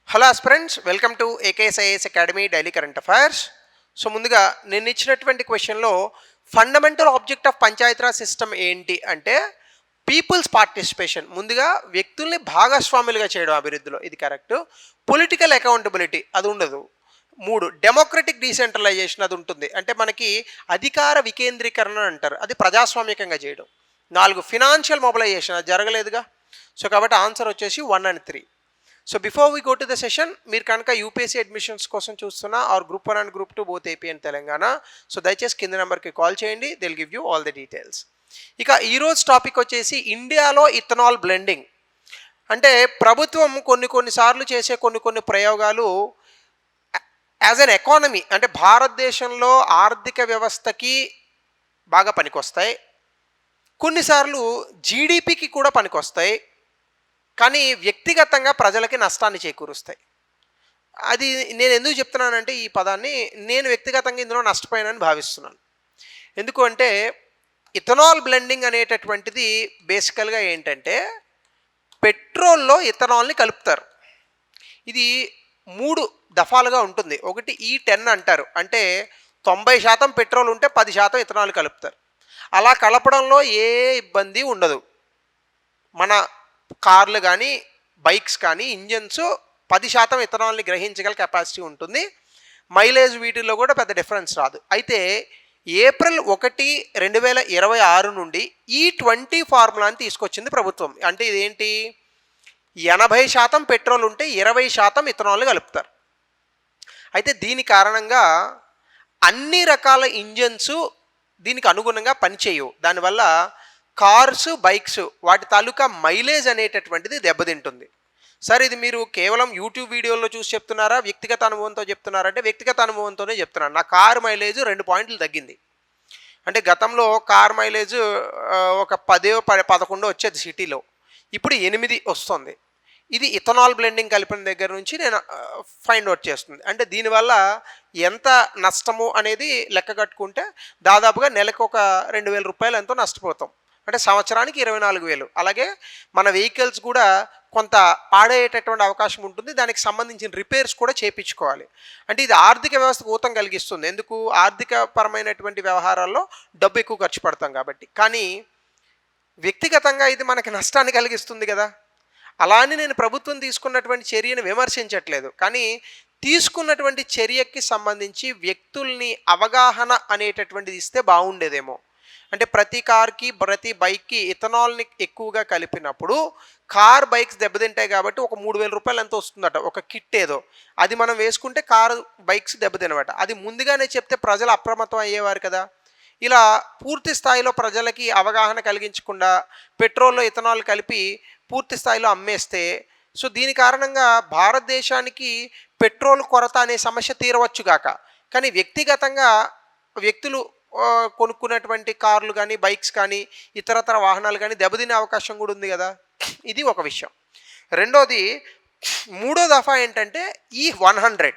Hello aspirants, welcome to ఏకేఎస్ఐఎస్ academy daily current affairs. So ముందుగా నేను ఇచ్చినటువంటి క్వశ్చన్లో fundamental object of Panchayati Raj system ఏంటి అంటే పీపుల్స్ పార్టిసిపేషన్, ముందుగా వ్యక్తుల్ని భాగస్వాములుగా చేయడం అభివృద్ధిలో, ఇది కరెక్ట్. పొలిటికల్ అకౌంటబిలిటీ అది ఉండదు. 3 డెమోక్రటిక్ డీసెంట్రలైజేషన్ అది ఉంటుంది, అంటే మనకి అధికార వికేంద్రీకరణ అంటారు, అది ప్రజాస్వామ్యకంగా చేయడం. 4 ఫినాన్షియల్ మొబిలైజేషన్ అది జరగలేదుగా. సో కాబట్టి ఆన్సర్ వచ్చేసి 1 and 3. So before we go to the session, మీరు కనుక యూపీఎస్సీ అడ్మిషన్స్ కోసం చూస్తున్నా or group 1 and group 2 both AP and Telangana, so దయచేసి కింద నెంబర్కి కాల్ చేయండి, will give you all the details. ఇక ఈరోజు టాపిక్ వచ్చేసి ఇండియాలో ఇథనాల్ బ్లెండింగ్. అంటే ప్రభుత్వం కొన్నిసార్లు చేసే కొన్ని ప్రయోగాలు యాజ్ అన్ ఎకానమీ, అంటే భారతదేశంలో ఆర్థిక వ్యవస్థకి బాగా పనికొస్తాయి, కొన్నిసార్లు జీడిపికి కూడా పనికొస్తాయి, కానీ వ్యక్తిగతంగా ప్రజలకి నష్టాన్ని చేకూరుస్తాయి. అది నేను ఎందుకు చెప్తున్నానంటే, ఈ పదాన్ని నేను వ్యక్తిగతంగా ఇందులో నష్టపోయానని భావిస్తున్నాను. ఎందుకు అంటే ఇథనాల్ బ్లెండింగ్ అనేటటువంటిది బేసికల్గా ఏంటంటే పెట్రోల్లో ఇథనాల్ని కలుపుతారు. ఇది 3 దఫాలుగా ఉంటుంది. ఒకటి E10 అంటారు, అంటే 90% పెట్రోల్ ఉంటే 10% ఇథనాల్ కలుపుతారు. అలా కలపడంలో ఏ ఇబ్బంది ఉండదు. మన కార్లు కానీ బైక్స్ కానీ ఇంజన్స్ 10% ఇథనాల్ని గ్రహించగల కెపాసిటీ ఉంటుంది. మైలేజ్ వీటిల్లో కూడా పెద్ద డిఫరెన్స్ రాదు. అయితే ఏప్రిల్ 1, 2026 నుండి E20 ఫార్ములాని తీసుకొచ్చింది ప్రభుత్వం. అంటే ఇదేంటి, 80% పెట్రోల్ ఉంటే 20% ఇథనాల్ కలుపుతారు. అయితే దీని కారణంగా అన్ని రకాల ఇంజన్స్ దీనికి అనుగుణంగా పనిచేయవు. దానివల్ల కార్స్, బైక్స్ వాటి తాలూకా మైలేజ్ అనేటటువంటిది దెబ్బతింటుంది. సార్, ఇది మీరు కేవలం యూట్యూబ్ వీడియోలో చూసి చెప్తున్నారా, వ్యక్తిగత అనుభవంతో చెప్తున్నారంటే వ్యక్తిగత అనుభవంతోనే చెప్తున్నాను. నా కారు మైలేజ్ 2 పాయింట్లు తగ్గింది. అంటే గతంలో కార్ మైలేజ్ ఒక 10-11 వచ్చేది సిటీలో, ఇప్పుడు 8 వస్తుంది. ఇది ఇథనాల్ బ్లెండింగ్ కలిపిన దగ్గర నుంచి నేను ఫైండ్ అవుట్ చేస్తుంది. అంటే దీనివల్ల ఎంత నష్టము అనేది లెక్క కట్టుకుంటే దాదాపుగా నెలకు ఒక 2,000 రూపాయలు ఎంతో నష్టపోతాం. అంటే సంవత్సరానికి 24,000. అలాగే మన వెహికల్స్ కూడా కొంత పాడయ్యేటటువంటి అవకాశం ఉంటుంది, దానికి సంబంధించిన రిపేర్స్ కూడా చేయించుకోవాలి. అంటే ఇది ఆర్థిక వ్యవస్థకు ఊతం కలిగిస్తుంది. ఎందుకు, ఆర్థిక పరమైనటువంటి వ్యవహారాల్లో డబ్బు ఎక్కువ ఖర్చు పడతాం కాబట్టి. కానీ వ్యక్తిగతంగా ఇది మనకి నష్టాన్ని కలిగిస్తుంది కదా. అలా అని నేను ప్రభుత్వం తీసుకున్నటువంటి చర్యను విమర్శించట్లేదు, కానీ తీసుకున్నటువంటి చర్యకి సంబంధించి వ్యక్తుల్ని అవగాహన అనేటటువంటిది ఇస్తే బాగుండేదేమో. అంటే ప్రతి కార్కి, ప్రతి బైక్కి ఇథనాల్ని ఎక్కువగా కలిపినప్పుడు కార్, బైక్స్ దెబ్బతింటాయి కాబట్టి ఒక 3,000 రూపాయలు ఎంత వస్తుందట ఒక కిట్ ఏదో, అది మనం వేసుకుంటే కారు, బైక్స్ దెబ్బతినమాట. అది ముందుగానే చెప్తే ప్రజలు అప్రమత్తం అయ్యేవారు కదా. ఇలా పూర్తి స్థాయిలో ప్రజలకి అవగాహన కలిగించకుండా పెట్రోల్లో ఇథనాల్ కలిపి పూర్తి స్థాయిలో అమ్మేస్తే, సో దీని కారణంగా భారతదేశానికి పెట్రోల్ కొరత అనే సమస్య తీరవచ్చుగాక, కానీ వ్యక్తిగతంగా వ్యక్తులు కొనుక్కున్నటువంటి కార్లు కానీ, బైక్స్ కానీ, ఇతరతర వాహనాలు కానీ దెబ్బతినే అవకాశం కూడా ఉంది కదా. ఇది ఒక విషయం. రెండోది, 3వ దఫా ఏంటంటే E100,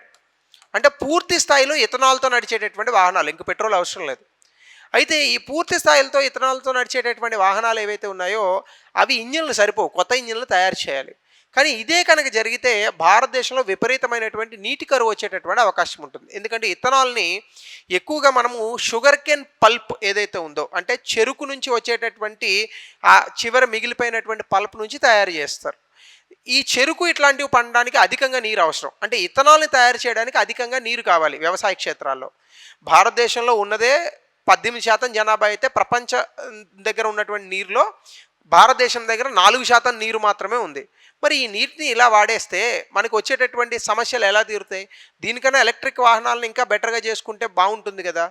అంటే పూర్తి స్థాయిలో ఇథనాల్తో నడిచేటటువంటి వాహనాలు, ఇంక పెట్రోల్ అవసరం లేదు. అయితే ఈ పూర్తి స్థాయిలతో ఇథనాల్తో నడిచేటటువంటి వాహనాలు ఏవైతే ఉన్నాయో అవి ఇంజిన్లు సరిపోవు, కొత్త ఇంజిన్లు తయారు చేయాలి. కానీ ఇదే కనుక జరిగితే భారతదేశంలో విపరీతమైన నీటి కరువు వచ్చేటటువంటి అవకాశం ఉంటుంది. ఎందుకంటే ఇథనాల్ని ఎక్కువగా మనము షుగర్ కేన్ పల్ప్ ఏదైతే ఉందో, అంటే చెరుకు నుంచి వచ్చేటటువంటి ఆ చివరి మిగిలిపోయినటువంటి పల్ప్ నుంచి తయారు చేస్తారు. ఈ చెరుకు ఇట్లాంటివి పండడానికి అధికంగా నీరు అవసరం. అంటే ఇథనాల్ని తయారు చేయడానికి అధికంగా నీరు కావాలి వ్యవసాయ క్షేత్రాల్లో. భారతదేశంలో ఉన్నదే 18% జనాభా అయితే ప్రపంచ దగ్గర ఉన్నటువంటి నీరులో భారతదేశం దగ్గర 4% నీరు మాత్రమే ఉంది. మరి ఈ నీటిని ఇలా వాడేస్తే మనకు వచ్చేటటువంటి సమస్యలు ఎలా తీరుతాయి? దీనికన్నా ఎలక్ట్రిక్ వాహనాలను ఇంకా బెటర్గా చేసుకుంటే బాగుంటుంది కదా.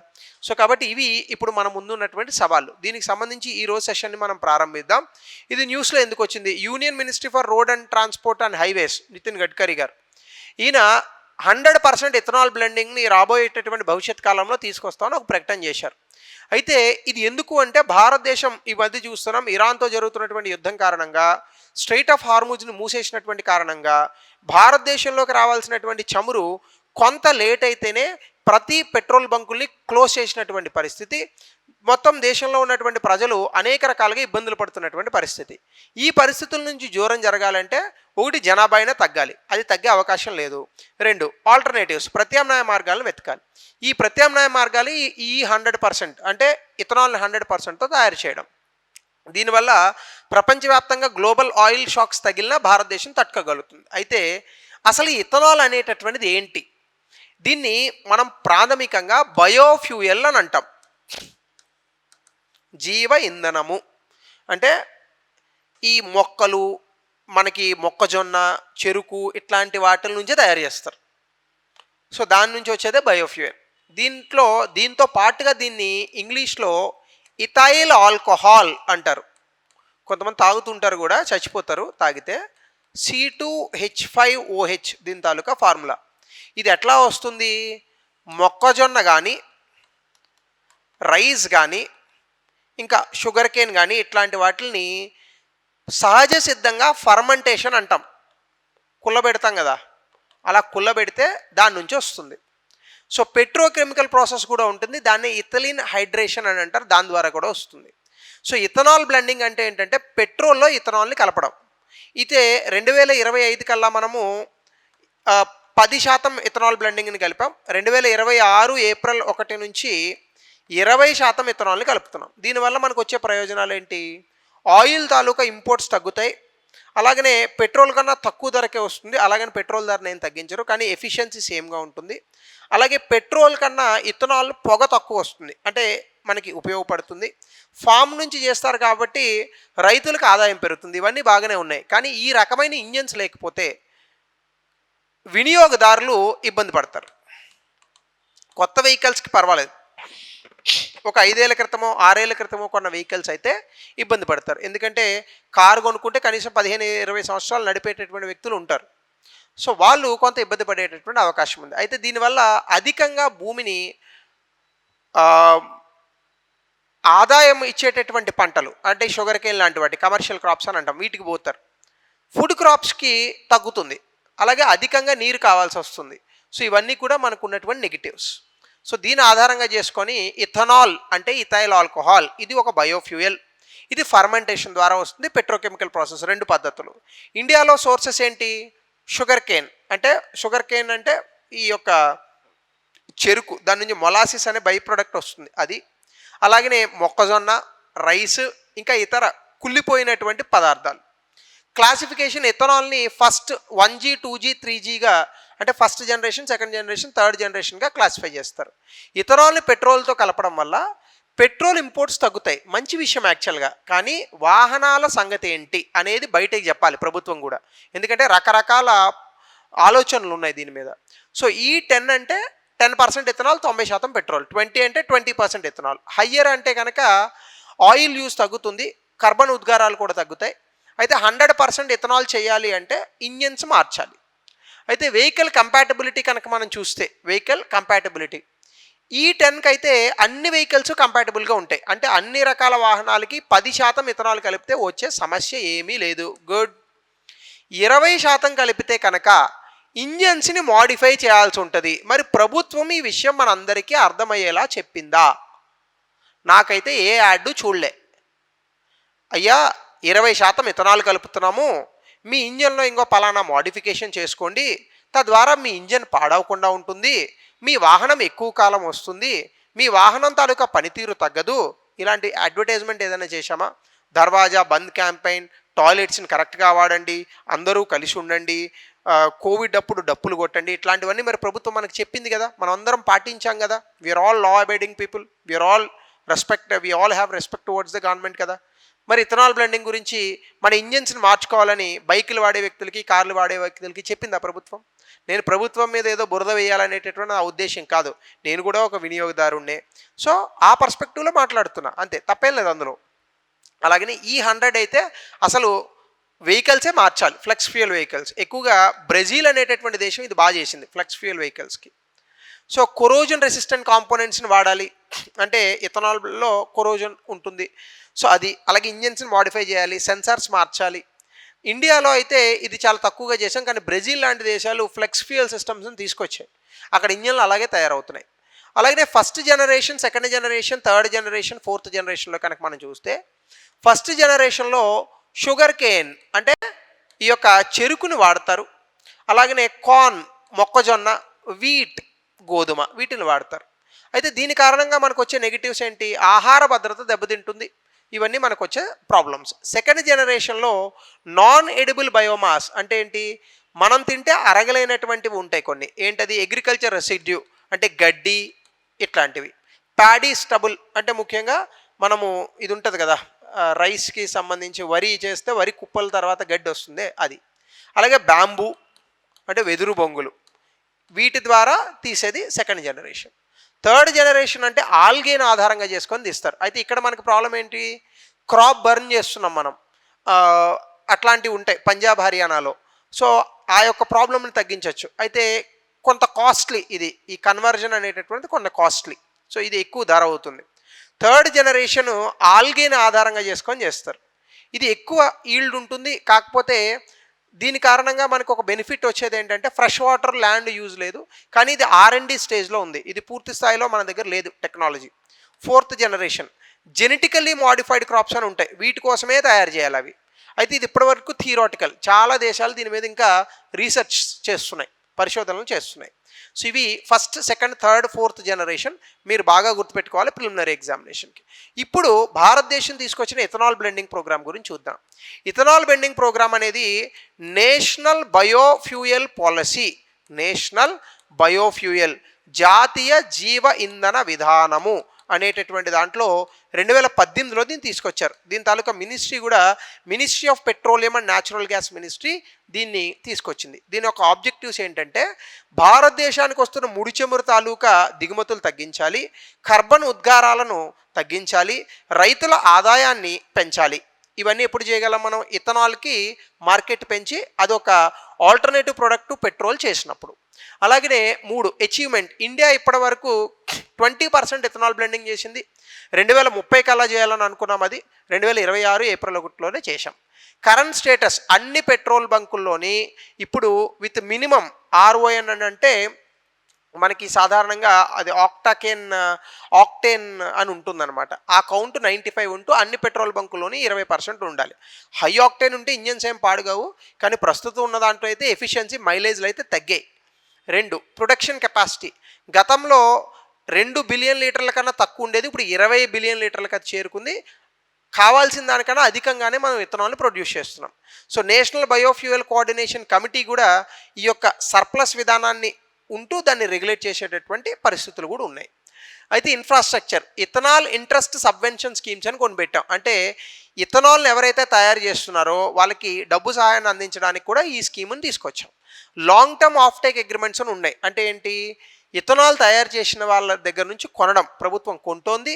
సో కాబట్టి ఇవి ఇప్పుడు మన ముందు ఉన్నటువంటి సవాళ్ళు. దీనికి సంబంధించి ఈరోజు సెషన్ని మనం ప్రారంభిద్దాం. ఇది న్యూస్లో ఎందుకు వచ్చింది, union ministry for road and transport and highways Nitin Gadkari garu, ఈయన 100% ఇథనాల్ బ్లెండింగ్ని రాబోయేటటువంటి భవిష్యత్ కాలంలో తీసుకొస్తామని ఒక ప్రకటన చేశారు. అయితే ఇది ఎందుకు అంటే భారతదేశం ఈ మధ్య చూస్తున్నాం, ఇరాన్తో జరుగుతున్నటువంటి యుద్ధం కారణంగా, స్ట్రైట్ ఆఫ్ హార్ముజ్ని మూసేసినటువంటి కారణంగా భారతదేశంలోకి రావాల్సినటువంటి చమురు కొంత లేట్ అయితేనే ప్రతి పెట్రోల్ బంకుల్ని క్లోజ్ చేసినటువంటి పరిస్థితి, మొత్తం దేశంలో ఉన్నటువంటి ప్రజలు అనేక రకాలుగా ఇబ్బందులు పడుతున్నటువంటి పరిస్థితి. ఈ పరిస్థితుల నుంచి దూరం జరగాలంటే ఒకటి జనాభా అయినా తగ్గాలి, అది తగ్గే అవకాశం లేదు. 2 ఆల్టర్నేటివ్స్, ప్రత్యామ్నాయ మార్గాలను వెతకాలి. ఈ ప్రత్యామ్నాయ మార్గాలు ఈ 100% అంటే ఇథనాల్ని 100%తో తయారు చేయడం. దీనివల్ల ప్రపంచవ్యాప్తంగా గ్లోబల్ ఆయిల్ షాక్స్ తగిలినా భారతదేశం తట్టుకోగలుగుతుంది. అయితే అసలు ఈ ఇథనాల్ అనేటటువంటిది ఏంటి? దీన్ని మనం ప్రాథమికంగా బయోఫ్యూయల్ అని అంటాం. జీవ ఇంధనము అంటే ఈ మొక్కలు, మనకి మొక్కజొన్న, చెరుకు ఇట్లాంటి వాటి నుంచే తయారు చేస్తారు. సో దాని నుంచి వచ్చేదే బయోఫ్యూయల్. దీంతో పాటుగా దీన్ని ఇంగ్లీష్లో ఇథైల్ ఆల్కహాల్ అంటారు. కొంతమంది తాగుతుంటారు కూడా, చచ్చిపోతారు తాగితే. C2H5OH దీని తాలూకా ఫార్ములా. ఇది ఎట్లా వస్తుంది? మొక్కజొన్న కానీ, రైస్ కానీ, ఇంకా షుగర్ కేన్ కానీ ఇట్లాంటి వాటిని సహజ సిద్ధంగా ఫర్మెంటేషన్ అంటాం. కుళ్ళబెడతాం కదా, అలా కుళ్ళబెడితే దాని నుంచి వస్తుంది. సో పెట్రోకెమికల్ ప్రాసెస్ కూడా ఉంటుంది, దాన్ని ఇథిలీన్ హైడ్రేషన్ అని అంటారు, దాని ద్వారా కూడా వస్తుంది. సో ఇథనాల్ బ్లెండింగ్ అంటే ఏంటంటే పెట్రోల్లో ఇథనాల్ని కలపడం. అయితే 2025 కల్లా మనము 10% ఇథనాల్ బ్లెండింగ్ని కలిపాం. 2026 ఏప్రిల్ 1 నుంచి 20% ఇథనాల్ని కలుపుతున్నాం. దీనివల్ల మనకు వచ్చే ప్రయోజనాలు ఏంటి? ఆయిల్ తాలూకా ఇంపోర్ట్స్ తగ్గుతాయి, అలాగనే పెట్రోల్ కన్నా తక్కువ ధరకే వస్తుంది. అలాగని పెట్రోల్ ధరను ఏం తగ్గించరు, కానీ ఎఫిషియన్సీ సేమ్గా ఉంటుంది. అలాగే పెట్రోల్ కన్నా ఇథనాల్ పొగ తక్కువ వస్తుంది, అంటే మనకి ఉపయోగపడుతుంది. ఫామ్ నుంచి చేస్తారు కాబట్టి రైతులకు ఆదాయం పెరుగుతుంది. ఇవన్నీ బాగానే ఉన్నాయి, కానీ ఈ రకమైన ఇంజన్స్ లేకపోతే వినియోగదారులు ఇబ్బంది పడతారు. కొత్త వెహికల్స్కి పర్వాలేదు, ఒక 5 ఏళ్ల క్రితమో 6 ఏళ్ల క్రితమో కొన్న వెహికల్స్ అయితే ఇబ్బంది పడతారు. ఎందుకంటే కారు కొనుక్కుంటే కనీసం 15-20 సంవత్సరాలు నడిపేటటువంటి వ్యక్తులు ఉంటారు. సో వాళ్ళు కొంత ఇబ్బంది పడేటటువంటి అవకాశం ఉంది. అయితే దీనివల్ల అధికంగా భూమిని ఆదాయం ఇచ్చేటటువంటి పంటలు అంటే షుగర్ కేన్ లాంటి వాటి, కమర్షియల్ క్రాప్స్ అని అంటాం, వీటికి పోతారు. ఫుడ్ క్రాప్స్కి తగ్గుతుంది, అలాగే అధికంగా నీరు కావాల్సి వస్తుంది. సో ఇవన్నీ కూడా మనకు ఉన్నటువంటి నెగిటివ్స్. సో దీని ఆధారంగా చేసుకొని ఇథనాల్ అంటే ఇథైల్ ఆల్కహాల్, ఇది ఒక బయోఫ్యూయల్. ఇది ఫర్మెంటేషన్ ద్వారా వస్తుంది, పెట్రోకెమికల్ ప్రాసెస్, 2 పద్ధతులు. ఇండియాలో సోర్సెస్ ఏంటి? షుగర్ కేన్ అంటే ఈ యొక్క చెరుకు, దాని నుంచి మొలాసిస్ అనే బై ప్రోడక్ట్ వస్తుంది అది. అలాగనే మొక్కజొన్న, రైస్, ఇంకా ఇతర కుళ్ళిపోయినటువంటి పదార్థాలు. క్లాసిఫికేషన్ ఇథనాల్ని ఫస్ట్ 1G 2G 3Gగా అంటే first generation, second generation, third జనరేషన్గా క్లాసిఫై చేస్తారు. ఇథనాల్ని పెట్రోల్తో కలపడం వల్ల పెట్రోల్ ఇంపోర్ట్స్ తగ్గుతాయి, మంచి విషయం యాక్చువల్గా. కానీ వాహనాల సంగతి ఏంటి అనేది బయటకు చెప్పాలి ప్రభుత్వం కూడా, ఎందుకంటే రకరకాల ఆలోచనలు ఉన్నాయి దీని మీద. సో ఈ 10 అంటే 10% ఇథనాల్, 90% పెట్రోల్. 20 అంటే 20% ఇథనాల్. హయ్యర్ అంటే కనుక ఆయిల్ యూస్ తగ్గుతుంది, కార్బన్ ఉద్గారాలు కూడా తగ్గుతాయి. అయితే 100% ఇథనాల్ చేయాలి అంటే ఇంజన్స్ మార్చాలి. అయితే వెహికల్ కంపాటబిలిటీ కనుక మనం చూస్తే, వెహికల్ కంపాటబిలిటీ ఈ 10కి అయితే అన్ని వెహికల్స్ కంపాటబుల్గా ఉంటాయి. అంటే అన్ని రకాల వాహనాలకి 10% ఇథనాల్ కలిపితే వచ్చే సమస్య ఏమీ లేదు, గుడ్. 20% కలిపితే కనుక ఇంజన్స్ని మోడిఫై చేయాల్సి ఉంటుంది. మరి ప్రభుత్వం ఈ విషయం మనందరికీ అర్థమయ్యేలా చెప్పిందా? నాకైతే ఏ యాడ్ చూడలే. అయ్యా 20% ఇథనాల్ కలుపుతున్నాము, మీ ఇంజన్లో ఇంకో పలానా మోడిఫికేషన్ చేసుకోండి, తద్వారా మీ ఇంజన్ పాడవకుండా ఉంటుంది, మీ వాహనం ఎక్కువ కాలం వస్తుంది, మీ వాహనం తాలూకా పనితీరు తగ్గదు, ఇలాంటి అడ్వర్టైజ్మెంట్ ఏదైనా చేశామా? దర్వాజా బంద్ క్యాంపెయిన్, టాయిలెట్స్ని కరెక్ట్గా వాడండి, అందరూ కలిసి ఉండండి, కోవిడ్ అప్పుడు డప్పులు కొట్టండి, ఇట్లాంటివన్నీ మరి ప్రభుత్వం మనకు చెప్పింది కదా, మనం అందరం పాటించాం కదా. We're all law abiding people, we're all we all have respect towards the government కదా. మరి ఇథనాల్ బ్లెండింగ్ గురించి మన ఇంజన్స్ని మార్చుకోవాలని బైకులు వాడే వ్యక్తులకి, కార్లు వాడే వ్యక్తులకి చెప్పిందా ప్రభుత్వం? నేను ప్రభుత్వం మీద ఏదో బురద వేయాలనేటటువంటి నా ఉద్దేశం కాదు, నేను కూడా ఒక వినియోగదారుణ్ణే. సో ఆ పర్స్పెక్టివ్లో మాట్లాడుతున్నా, అంతే, తప్పేం లేదు అందులో. అలాగని ఈ 100 అయితే అసలు వెహికల్సే మార్చాలి, ఫ్లెక్స్ ఫ్యూయల్ వెహికల్స్. ఎక్కువగా బ్రెజిల్ అనేటటువంటి దేశం ఇది బాగా చేసింది ఫ్లెక్స్ ఫ్యూయల్ వెహికల్స్కి. సో కొరోజన్ రెసిస్టెంట్ కాంపోనెంట్స్ని వాడాలి, అంటే ఇథనాల్లో కొరోజన్ ఉంటుంది, సో అది. అలాగే ఇంజన్స్ని మోడిఫై చేయాలి, సెన్సార్స్ మార్చాలి. ఇండియాలో అయితే ఇది చాలా తక్కువగా చేసాం, కానీ బ్రెజిల్ లాంటి దేశాలు ఫ్లెక్స్ ఫ్యూయల్ సిస్టమ్స్ని తీసుకొచ్చాయి, అక్కడ ఇంజన్లు అలాగే తయారవుతున్నాయి. అలాగే first generation, second generation, third generation, fourth జనరేషన్లో కనుక మనం చూస్తే ఫస్ట్ జనరేషన్లో షుగర్ కేన్ అంటే ఈ యొక్క చెరుకుని వాడతారు. అలాగనే కార్న్ మొక్కజొన్న, వీట్ గోధుమ వీటిని వాడతారు. అయితే దీని కారణంగా మనకు వచ్చే నెగిటివ్స్ ఏంటి? ఆహార భద్రత దెబ్బతింటుంది. ఇవన్నీ మనకు వచ్చే ప్రాబ్లమ్స్. సెకండ్ జనరేషన్లో నాన్ ఎడిబుల్ బయోమాస్ అంటే ఏంటి? మనం తింటే అరగలేనటువంటివి ఉంటాయి కొన్ని. ఏంటది? అగ్రికల్చర్ రెసిడ్యూ అంటే గడ్డి ఇట్లాంటివి. ప్యాడీ స్టబుల్ అంటే ముఖ్యంగా మనము ఇది ఉంటుంది కదా, రైస్కి సంబంధించి వరి చేస్తే వరి కుప్పల తర్వాత గడ్డి వస్తుంది అది. అలాగే బ్యాంబూ అంటే వెదురు బొంగులు, వీటి ద్వారా తీసేది సెకండ్ జనరేషన్. థర్డ్ జనరేషన్ అంటే ఆల్గేని ఆధారంగా చేసుకొని తీస్తారు. అయితే ఇక్కడ మనకు ప్రాబ్లం ఏంటి? క్రాప్ బర్న్ చేస్తున్నాం మనం, అట్లాంటివి ఉంటాయి పంజాబ్ హర్యానాలో. సో ఆ యొక్క ప్రాబ్లమ్ని తగ్గించవచ్చు. అయితే కొంత కాస్ట్లీ ఇది, ఈ కన్వర్జన్ అనేటటువంటిది కొంత కాస్ట్లీ. సో ఇది ఎక్కువ ధర అవుతుంది. థర్డ్ జనరేషన్ ఆల్గేని ఆధారంగా చేసుకొని చేస్తారు. ఇది ఎక్కువ ఈల్డ్ ఉంటుంది. కాకపోతే దీని కారణంగా మనకు ఒక బెనిఫిట్ వచ్చేది ఏంటంటే ఫ్రెష్ వాటర్ ల్యాండ్ యూజ్ లేదు. కానీ ఇది R&D స్టేజ్లో ఉంది. ఇది పూర్తి స్థాయిలో మన దగ్గర లేదు technology. Fourth generation genetically modified crops అని ఉంటాయి, వీటి కోసమే తయారు చేయాలి అవి. అయితే ఇది ఇప్పటివరకు థియరాటికల్. చాలా దేశాలు దీని మీద ఇంకా రీసెర్చ్ చేస్తున్నాయి, పరిశోధనలు చేస్తున్నాయి. సో ఇవి first, second, third, fourth generation మీరు బాగా గుర్తుపెట్టుకోవాలి ప్రిలిమినరీ ఎగ్జామినేషన్కి. ఇప్పుడు భారతదేశం తీసుకొచ్చిన ఇథనాల్ బ్లెండింగ్ ప్రోగ్రామ్ గురించి చూద్దాం. ఇథనాల్ బ్లెండింగ్ ప్రోగ్రామ్ అనేది national biofuel policy, national biofuel జాతీయ జీవ ఇంధన విధానము అనేటటువంటి దాంట్లో 2018లో దీన్ని తీసుకొచ్చారు. దీని తాలూకా మినిస్ట్రీ కూడా ministry of petroleum and natural gas ministry దీన్ని తీసుకొచ్చింది. దీని యొక్క ఆబ్జెక్టివ్స్ ఏంటంటే భారతదేశానికి వస్తున్న ముడి చమురు తాలూకా దిగుమతులు తగ్గించాలి, కార్బన్ ఉద్గారాలను తగ్గించాలి, రైతుల ఆదాయాన్ని పెంచాలి. ఇవన్నీ ఎప్పుడు చేయగలం మనం? ఇథనాల్కి మార్కెట్ పెంచి అదొక ఆల్టర్నేటివ్ ప్రొడక్ట్ పెట్రోల్ చేసినప్పుడు. అలాగనే 3 అచీవ్మెంట్. ఇండియా ఇప్పటి వరకు 20% ఇథనాల్ బ్లెండింగ్ చేసింది. 2030 కల్లా చేయాలని అనుకున్నాం, అది 2026 ఏప్రిల్ 1లోనే చేశాం. కరెంట్ స్టేటస్ అన్ని పెట్రోల్ బంకుల్లోని ఇప్పుడు విత్ మినిమం RON అని అంటే మనకి సాధారణంగా అది ఆక్టేన్ అని ఉంటుందన్నమాట. ఆ కౌంట్ 95 ఉంటూ అన్ని పెట్రోల్ బంకుల్లోని 20% ఉండాలి. హై ఆక్టేన్ ఉంటే ఇంజన్స్ ఏం పాడుగావు, కానీ ప్రస్తుతం ఉన్న దాంట్లో అయితే ఎఫిషియన్సీ మైలేజ్లు అయితే తగ్గాయి. 2 ప్రొడక్షన్ కెపాసిటీ. గతంలో 2 బిలియన్ లీటర్ల కన్నా తక్కువ ఉండేది, ఇప్పుడు 20 బిలియన్ లీటర్లకు అది చేరుకుంది. కావాల్సిన దానికన్నా అధికంగానే మనం ఇథనాల్ని ప్రొడ్యూస్ చేస్తున్నాం. So national biofuel coordination committee కూడా ఈ యొక్క సర్ప్లస్ విధానాన్ని ఉంటూ దాన్ని రెగ్యులేట్ చేసేటటువంటి పరిస్థితులు కూడా ఉన్నాయి. అయితే infrastructure, ethanol interest subvention schemes అని కొన్ని పెట్టాం. అంటే ఇథనాల్ని ఎవరైతే తయారు చేస్తున్నారో వాళ్ళకి డబ్బు సహాయాన్ని అందించడానికి కూడా ఈ స్కీమ్ని తీసుకొచ్చాం. Long term of take agreements అని ఉన్నాయి. అంటే ఏంటి? ఇథనాల్ తయారు చేసిన వాళ్ళ దగ్గర నుంచి కొనడం, ప్రభుత్వం కొంటోంది,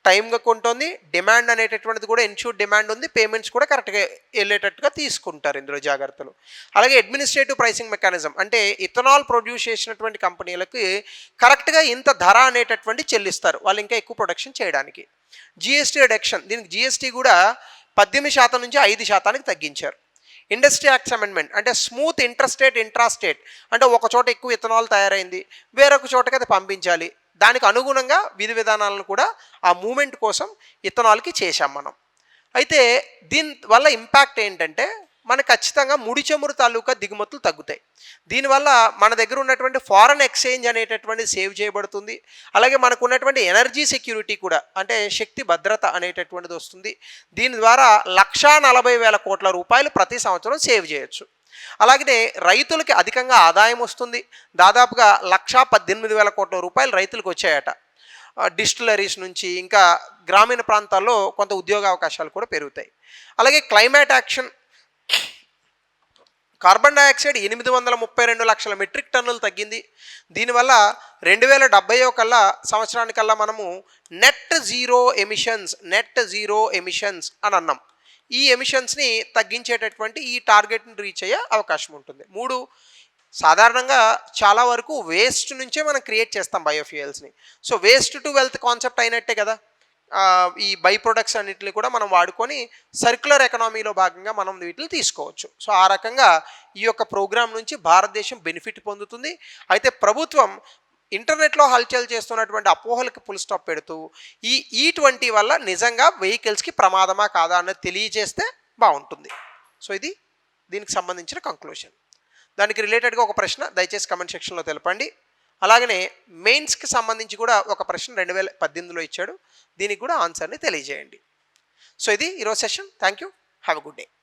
టైంగా కొంటోంది, డిమాండ్ అనేటటువంటిది కూడా ఇన్ష్యూర్ డిమాండ్ ఉంది, పేమెంట్స్ కూడా కరెక్ట్గా వెళ్ళేటట్టుగా తీసుకుంటారు ఇందులో జాగ్రత్తలు. అలాగే అడ్మినిస్ట్రేటివ్ ప్రైసింగ్ మెకానిజం, అంటే ఇథనాల్ ప్రొడ్యూస్ చేసినటువంటి కంపెనీలకి కరెక్ట్గా ఇంత ధర అనేటటువంటి చెల్లిస్తారు వాళ్ళు ఇంకా ఎక్కువ ప్రొడక్షన్ చేయడానికి. జిఎస్టీ రిడక్షన్, దీనికి జిఎస్టీ కూడా 18% నుంచి 5%కి తగ్గించారు. ఇండస్ట్రీ యాక్ట్స్ అమెండ్మెంట్ అంటే స్మూత్ ఇంటర్స్టేట్ ఇంట్రాస్టేట్, అంటే ఒక చోట ఎక్కువ ఇథనాల్ తయారైంది వేరొక చోటకి అది పంపించాలి, దానికి అనుగుణంగా విధి విధానాలను కూడా ఆ మూమెంట్ కోసం ఇథనాల్కి చేశాం మనం. అయితే దీని వల్ల ఇంపాక్ట్ ఏంటంటే మనకు ఖచ్చితంగా ముడి చమురు తాలూకా దిగుమతులు తగ్గుతాయి. దీనివల్ల మన దగ్గర ఉన్నటువంటి ఫారెన్ ఎక్స్చేంజ్ అనేటటువంటిది సేవ్ చేయబడుతుంది. అలాగే మనకు ఉన్నటువంటి ఎనర్జీ సెక్యూరిటీ కూడా, అంటే శక్తి భద్రత అనేటటువంటిది వస్తుంది. దీని ద్వారా 1,40,000 కోట్ల రూపాయలు ప్రతి సంవత్సరం సేవ్ చేయొచ్చు. అలాగే రైతులకి అధికంగా ఆదాయం వస్తుంది. దాదాపుగా 1,18,000 కోట్ల రూపాయలు రైతులకు వచ్చాయట. డిస్టిలరీస్ నుంచి ఇంకా గ్రామీణ ప్రాంతాల్లో కొంత ఉద్యోగ అవకాశాలు కూడా పెరుగుతాయి. అలాగే క్లైమేట్ యాక్షన్, కార్బన్ డైఆక్సైడ్ 832 లక్షల మెట్రిక్ టన్నులు తగ్గింది. దీనివల్ల 2070 కల్లా సంవత్సరానికల్లా మనము నెట్ జీరో ఎమిషన్స్ అని అన్నాం. ఈ ఎమిషన్స్ని తగ్గించేటటువంటి ఈ టార్గెట్ని రీచ్ అయ్యే అవకాశం ఉంటుంది. 3 సాధారణంగా చాలా వరకు వేస్ట్ నుంచే మనం క్రియేట్ చేస్తాం బయోఫ్యూయల్స్ని. So waste to wealth concept అయినట్టే కదా. ఈ బై ప్రొడక్ట్స్ అన్నిటిని కూడా మనం వాడుకొని సర్క్యులర్ ఎకనామీలో భాగంగా మనం వీటిని తీసుకోవచ్చు. సో ఆ రకంగా ఈ యొక్క ప్రోగ్రాం నుంచి భారతదేశం బెనిఫిట్ పొందుతుంది. అయితే ప్రభుత్వం ఇంటర్నెట్లో హల్చల్ చేస్తున్నటువంటి అపోహలకి ఫుల్ స్టాప్ పెడుతూ ఈ E20 వల్ల నిజంగా వెహికల్స్కి ప్రమాదమా కాదా అన్నది తెలియజేస్తే బాగుంటుంది. సో ఇది దీనికి సంబంధించిన కంక్లూషన్. దానికి రిలేటెడ్గా ఒక ప్రశ్న దయచేసి కమెంట్ సెక్షన్లో తెలపండి. అలాగనే మెయిన్స్కి సంబంధించి కూడా ఒక ప్రశ్న 2018లో ఇచ్చాడు, దీనికి కూడా ఆన్సర్ని తెలియజేయండి. సో ఇది ఈరోజు session. Thank you. Have a good day.